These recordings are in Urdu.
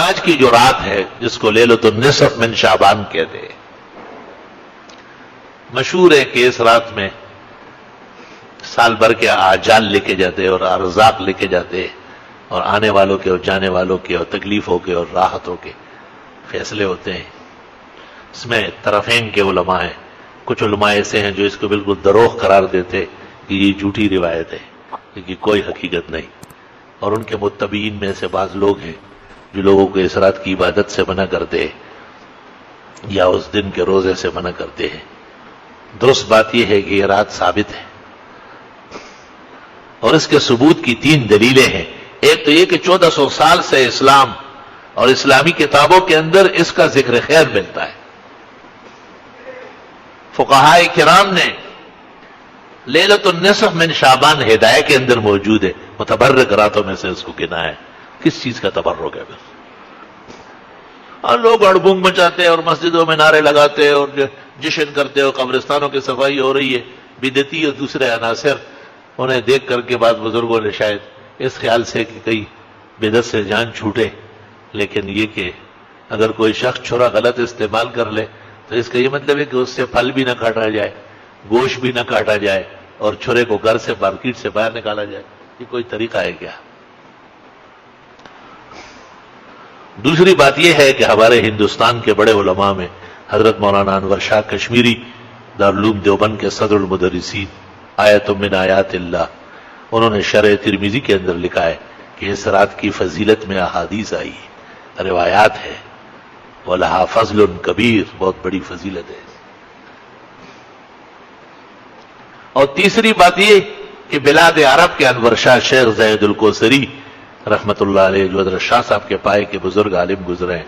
آج کی جو رات ہے جس کو لیلۃ النصف من شعبان کہتے ہیں، مشہور ہے کہ اس رات میں سال بھر کے آجال لکھے جاتے اور ارزاق لکھے جاتے اور آنے والوں کے اور جانے والوں کے اور تکلیفوں کے اور راحتوں کے فیصلے ہوتے ہیں۔ اس میں طرفین کے علماء ہیں، کچھ علماء ایسے ہیں جو اس کو بالکل دروغ قرار دیتے کہ یہ جھوٹی روایت ہے، کیونکہ کوئی حقیقت نہیں، اور ان کے متبعین میں سے بعض لوگ ہیں جو لوگوں کو اس رات کی عبادت سے منع کرتے ہیں یا اس دن کے روزے سے منع کرتے ہیں۔ درست بات یہ ہے کہ یہ رات ثابت ہے، اور اس کے ثبوت کی 3 دلیلیں ہیں۔ ایک تو یہ کہ 1400 سال سے اسلام اور اسلامی کتابوں کے اندر اس کا ذکر خیر ملتا ہے۔ فقہائے کرام نے لیلۃ النصف من شعبان ہدایہ کے اندر موجود ہے، متبرک راتوں میں سے اس کو گنا ہے۔ کس چیز کا تبرک ہے بس؟ اور لوگ اڑبونگ مچاتے ہیں اور مسجدوں میں نعرے لگاتے ہیں اور جشن کرتے اور قبرستانوں کی صفائی ہو رہی ہے، بدعتی اور دوسرے عناصر، انہیں دیکھ کر کے بعض بزرگوں نے شاید اس خیال سے کہ کئی بدعت سے جان چھوٹے، لیکن یہ کہ اگر کوئی شخص چھرا غلط استعمال کر لے تو اس کا یہ مطلب ہے کہ اس سے پھل بھی نہ کاٹا جائے، گوشت بھی نہ کاٹا جائے، اور چھرے کو گھر سے مارکیٹ سے باہر نکالا جائے۔ یہ کوئی طریقہ ہے کیا؟ دوسری بات یہ ہے کہ ہمارے ہندوستان کے بڑے علماء میں حضرت مولانا انور شاہ کشمیری دارالعلوم دیوبند کے صدر المدرسین، آیت من آیات اللہ، انہوں نے شرح ترمذی کے اندر لکھا ہے کہ اس رات کی فضیلت میں احادیث آئی ہے، روایات ہے، وَلَهَا فَضْلٌ کبیر، بہت بڑی فضیلت ہے۔ اور تیسری بات یہ کہ بلاد عرب کے انور شاہ شیخ زید الکوثری رحمت اللہ علیہ، جو حضرت شاہ صاحب کے پائے کے بزرگ عالم گزرے ہیں،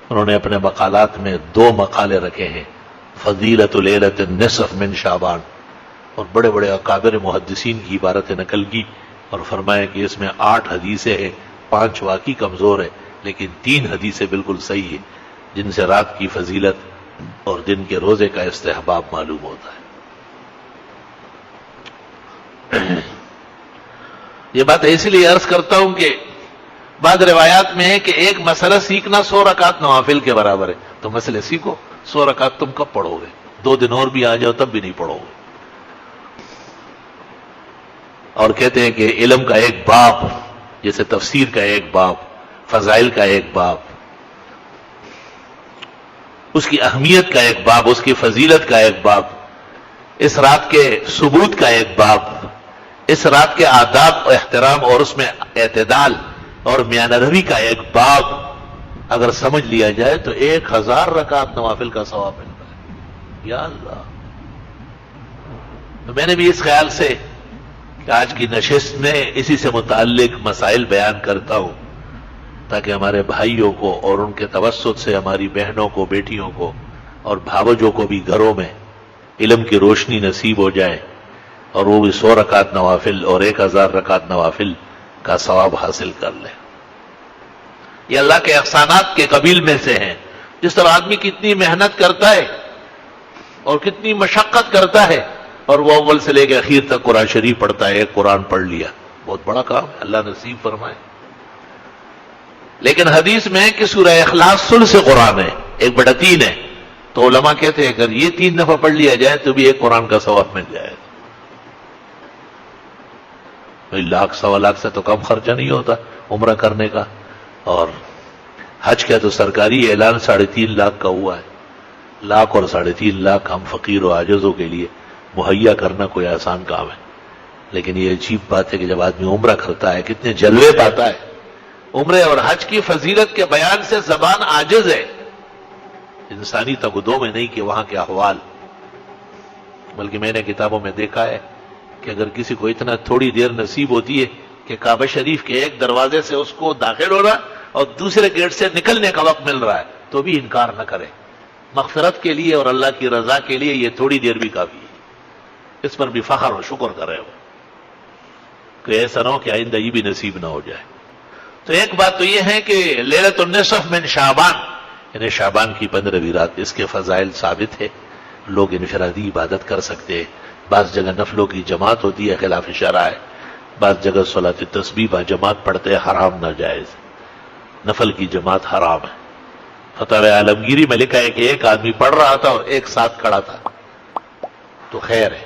انہوں نے اپنے مقالات میں 2 مقالے رکھے ہیں، فضیلت لیلۃ النصف من شعبان، اور بڑے بڑے اکابر محدثین کی عبارتیں نقل کی اور فرمایا کہ اس میں 8 حدیثیں ہیں، 5 واقعی کمزور ہے لیکن 3 حدیثیں بالکل صحیح ہیں، جن سے رات کی فضیلت اور دن کے روزے کا استحباب معلوم ہوتا ہے۔ یہ بات اس لیے عرض کرتا ہوں کہ بعض روایات میں ہے کہ ایک مسئلہ سیکھنا 100 رکعت نوافل کے برابر ہے، تو مسئلے سیکھو، 100 رکعت تم کب پڑھو گے؟ 2 دن اور بھی آ جاؤ تب بھی نہیں پڑھو گے۔ اور کہتے ہیں کہ علم کا ایک باب، جیسے تفسیر کا ایک باب، فضائل کا ایک باب، اس کی اہمیت کا ایک باب، اس کی فضیلت کا ایک باب، اس رات کے ثبوت کا ایک باب، اس رات کے آداب و احترام اور اس میں اعتدال اور میانہ روی کا ایک باب اگر سمجھ لیا جائے تو 1000 رکعت نوافل کا ثواب ملتا ہے۔ یا اللہ! تو میں نے بھی اس خیال سے کہ آج کی نشست میں اسی سے متعلق مسائل بیان کرتا ہوں تاکہ ہمارے بھائیوں کو اور ان کے توسط سے ہماری بہنوں کو، بیٹیوں کو اور بھاوجوں کو بھی گھروں میں علم کی روشنی نصیب ہو جائے اور وہ بھی 100 رکعت نوافل اور 1000 رکعت نوافل کا ثواب حاصل کر لیں۔ یہ اللہ کے احسانات کے قبیل میں سے ہیں۔ جس طرح آدمی کتنی محنت کرتا ہے اور کتنی مشقت کرتا ہے اور وہ اول سے لے کے اخیر تک قرآن شریف پڑھتا ہے، ایک قرآن پڑھ لیا، بہت بڑا کام ہے، اللہ نصیب فرمائے۔ لیکن حدیث میں کہ سورہ اخلاص ثلث قرآن ہے، 1/3 ہے، تو علماء کہتے ہیں اگر یہ 3 دفعہ پڑھ لیا جائے تو بھی 1 قرآن کا ثواب مل جائے گا۔ 1 سوا لاکھ سے تو کم خرچہ نہیں ہوتا عمرہ کرنے کا، اور حج کا تو سرکاری اعلان 3.5 لاکھ کا ہوا ہے۔ 1 لاکھ اور 3.5 لاکھ ہم فقیر و عاجزوں کے لیے مہیا کرنا کوئی آسان کام ہے، لیکن یہ عجیب بات ہے کہ جب آدمی عمرہ کرتا ہے کتنے جلوے پاتا ہے۔ عمرے اور حج کی فضیلت کے بیان سے زبان عاجز ہے، انسانی تقدوں میں نہیں کہ وہاں کے احوال، بلکہ میں نے کتابوں میں دیکھا ہے کہ اگر کسی کو اتنا تھوڑی دیر نصیب ہوتی ہے کہ کعبہ شریف کے ایک دروازے سے اس کو داخل ہو رہا اور دوسرے گیٹ سے نکلنے کا وقت مل رہا ہے تو بھی انکار نہ کرے۔ مغفرت کے لیے اور اللہ کی رضا کے لیے یہ تھوڑی دیر بھی کافی ہے، اس پر بھی فخر و شکر کرے ہو کہ ایسا نہ ہو کہ آئندہ یہ بھی نصیب نہ ہو جائے۔ تو ایک بات تو یہ ہے کہ لیلۃ النصف من شعبان، یعنی شعبان کی 15ویں رات، اس کے فضائل ثابت ہے، لوگ انفرادی عبادت کر سکتے ہیں، بعض جگہ نفلوں کی جماعت ہوتی ہے، خلاف شرع ہے، بعض جگہ صلاۃ التسبیح با جماعت پڑھتے ہیں، حرام ناجائز، نفل کی جماعت حرام ہے۔ فتاوی عالمگیری میں لکھا ہے کہ ایک آدمی پڑھ رہا تھا اور ایک ساتھ کھڑا تھا تو خیر ہے،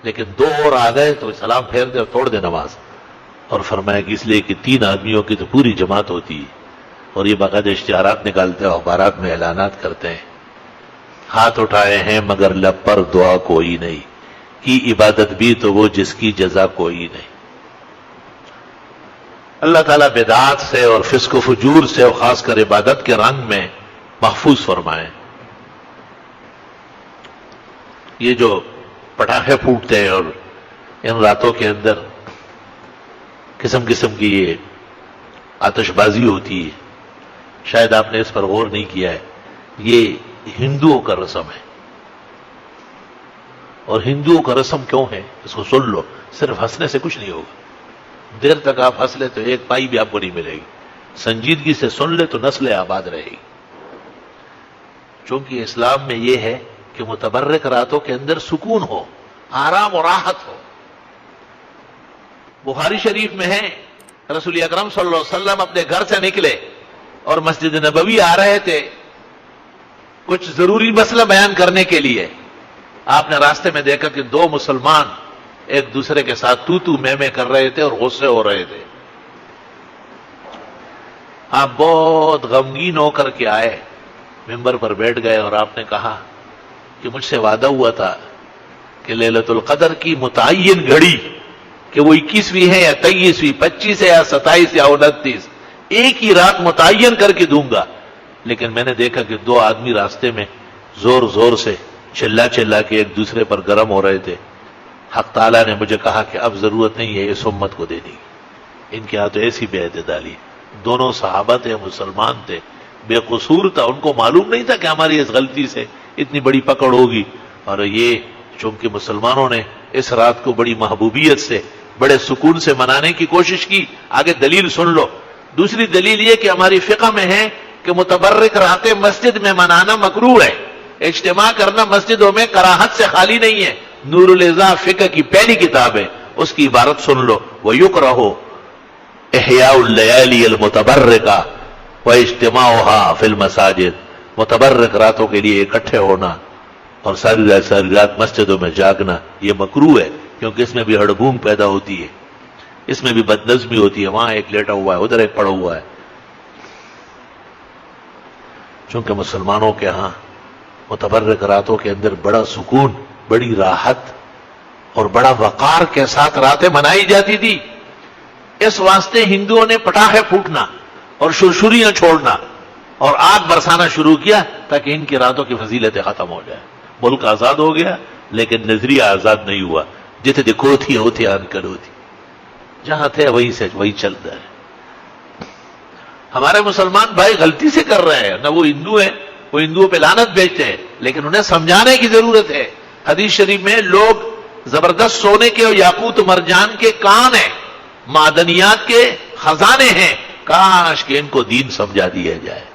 لیکن دو اور آ گئے تو سلام پھیر دے اور توڑ دے نماز۔ اور فرمایا کہ اس لیے کہ 3 آدمیوں کی تو پوری جماعت ہوتی ہے، اور یہ باقاعدہ اشتہارات نکالتے ہیں، اخبارات میں اعلانات کرتے ہیں، ہاتھ اٹھائے ہیں مگر لب پر دعا کوئی نہیں، کی عبادت بھی تو وہ جس کی جزا کوئی نہیں۔ اللہ تعالیٰ بدعات سے اور فسق و فجور سے اور خاص کر عبادت کے رنگ میں محفوظ فرمائے۔ یہ جو پٹاخے پھوٹتے ہیں اور ان راتوں کے اندر قسم قسم کی یہ آتش بازی ہوتی ہے، شاید آپ نے اس پر غور نہیں کیا ہے، یہ ہندوؤں کا رسم ہے۔ اور ہندوؤں کا رسم کیوں ہے اس کو سن لو، صرف ہنسنے سے کچھ نہیں ہوگا، دیر تک آپ ہنس لے تو ایک پائی بھی آپ کو نہیں ملے گی، سنجیدگی سے سن لے تو نسل آباد رہے گی۔ چونکہ اسلام میں یہ ہے کہ متبرک راتوں کے اندر سکون ہو، آرام اور راحت ہو۔ بخاری شریف میں ہے رسول اکرم صلی اللہ علیہ وسلم اپنے گھر سے نکلے اور مسجد نبوی آ رہے تھے کچھ ضروری مسئلہ بیان کرنے کے لیے۔ آپ نے راستے میں دیکھا کہ 2 مسلمان ایک دوسرے کے ساتھ تو میں کر رہے تھے اور غصے ہو رہے تھے۔ آپ بہت غمگین ہو کر کے آئے، ممبر پر بیٹھ گئے اور آپ نے کہا کہ مجھ سے وعدہ ہوا تھا کہ لیلۃ القدر کی متعین گھڑی کہ وہ 21ویں ہے یا 23ویں، 25 ہے یا 27 یا 29، ایک ہی رات متعین کر کے دوں گا، لیکن میں نے دیکھا کہ 2 آدمی راستے میں زور زور سے چلا کے ایک دوسرے پر گرم ہو رہے تھے۔ حق تعالیٰ نے مجھے کہا کہ اب ضرورت نہیں ہے اس امت کو دینے کی، ان کے ہاں تو ایسی بے اعتدالی۔ دونوں صحابہ تھے، مسلمان تھے، بے قصور تھا، ان کو معلوم نہیں تھا کہ ہماری اس غلطی سے اتنی بڑی پکڑ ہوگی۔ اور یہ چونکہ مسلمانوں نے اس رات کو بڑی محبوبیت سے، بڑے سکون سے منانے کی کوشش کی۔ آگے دلیل سن لو۔ دوسری دلیل یہ کہ ہماری فقہ میں ہے کہ متبرک راتیں مسجد میں منانا مکروہ ہے، اجتماع کرنا مسجدوں میں کراہت سے خالی نہیں ہے۔ نور الاضاء فقہ کی پہلی کتاب ہے، اس کی عبارت سن لو، وَيُكْرَهُ احیاء اللیالی المتبرکہ واجتماعها فی المساجد، متبرک راتوں کے لیے اکٹھے ہونا اور ساری رات مسجدوں میں جاگنا یہ مکروہ ہے، کیونکہ اس میں بھی ہڑبونگ پیدا ہوتی ہے، اس میں بھی بدنظمی ہوتی ہے، وہاں ایک لیٹا ہوا ہے، ادھر ایک پڑا ہوا ہے۔ چونکہ مسلمانوں کے ہاں متبرک راتوں کے اندر بڑا سکون، بڑی راحت اور بڑا وقار کے ساتھ راتیں منائی جاتی تھی، اس واسطے ہندوؤں نے پٹاخے پھوٹنا اور شرشریاں چھوڑنا اور آگ برسانا شروع کیا تاکہ ان کی راتوں کی فضیلتیں ختم ہو جائے۔ ملک آزاد ہو گیا لیکن نظریہ آزاد نہیں ہوا، جتنے دیکھو تھی ہوتی آن کر ہوتی، جہاں تھے وہی چلتا ہے۔ ہمارے مسلمان بھائی غلطی سے کر رہے ہیں، نہ وہ ہندو ہیں، وہ ہندوؤں پہ لعنت بیچتے ہیں، لیکن انہیں سمجھانے کی ضرورت ہے۔ حدیث شریف میں لوگ زبردست سونے کے اور یاقوت مرجان کے کان ہیں، معدنیات کے خزانے ہیں، کاش کہ ان کو دین سمجھا دیا جائے۔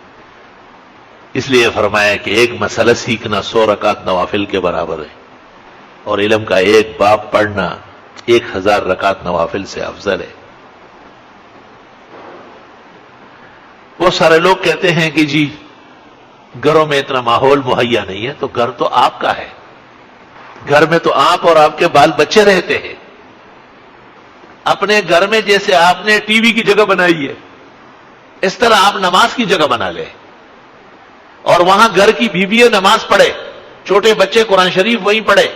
اس لیے فرمایا کہ ایک مسئلہ سیکھنا 100 رکعت نوافل کے برابر ہے، اور علم کا ایک باب پڑھنا 1000 رکعت نوافل سے افضل ہے۔ وہ سارے لوگ کہتے ہیں کہ جی گھروں میں اتنا ماحول مہیا نہیں ہے، تو گھر تو آپ کا ہے، گھر میں تو آپ اور آپ کے بال بچے رہتے ہیں۔ اپنے گھر میں جیسے آپ نے ٹی وی کی جگہ بنائی ہے، اس طرح آپ نماز کی جگہ بنا لیں، اور وہاں گھر کی بیویاں نماز پڑھے، چھوٹے بچے قرآن شریف وہیں پڑھے۔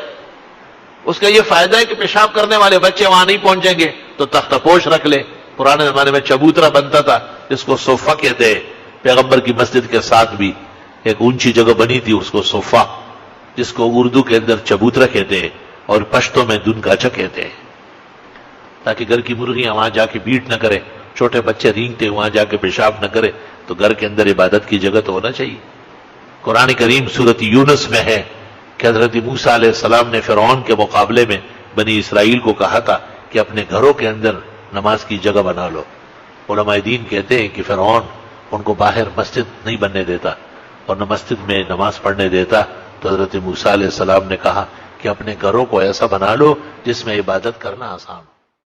اس کا یہ فائدہ ہے کہ پیشاب کرنے والے بچے وہاں نہیں پہنچیں گے تو تختہ پوش رکھ لے۔ پرانے زمانے میں چبوترا بنتا تھا جس کو صوفہ کہتے ہیں، پیغمبر کی مسجد کے ساتھ بھی ایک اونچی جگہ بنی تھی، اس کو صوفہ، جس کو اردو کے اندر چبوترا کہتے ہیں اور پشتوں میں دن گاچا کہتے ہیں، تاکہ گھر کی مرغیاں وہاں جا کے بیٹ نہ کرے، چھوٹے بچے رینگتے وہاں جا کے پیشاب نہ کرے، تو گھر کے اندر عبادت کی جگہ تو ہونا چاہیے۔ قرآن کریم سورۃ یونس میں ہے کہ حضرت موسیٰ علیہ السلام نے فرعون کے مقابلے میں بنی اسرائیل کو کہا تھا کہ اپنے گھروں کے اندر نماز کی جگہ بنا لو۔ علماء دین کہتے ہیں کہ فرعون ان کو باہر مسجد نہیں بننے دیتا اور نہ مسجد میں نماز پڑھنے دیتا، تو حضرت موسیٰ علیہ السلام نے کہا کہ اپنے گھروں کو ایسا بنا لو جس میں عبادت کرنا آسان ہو۔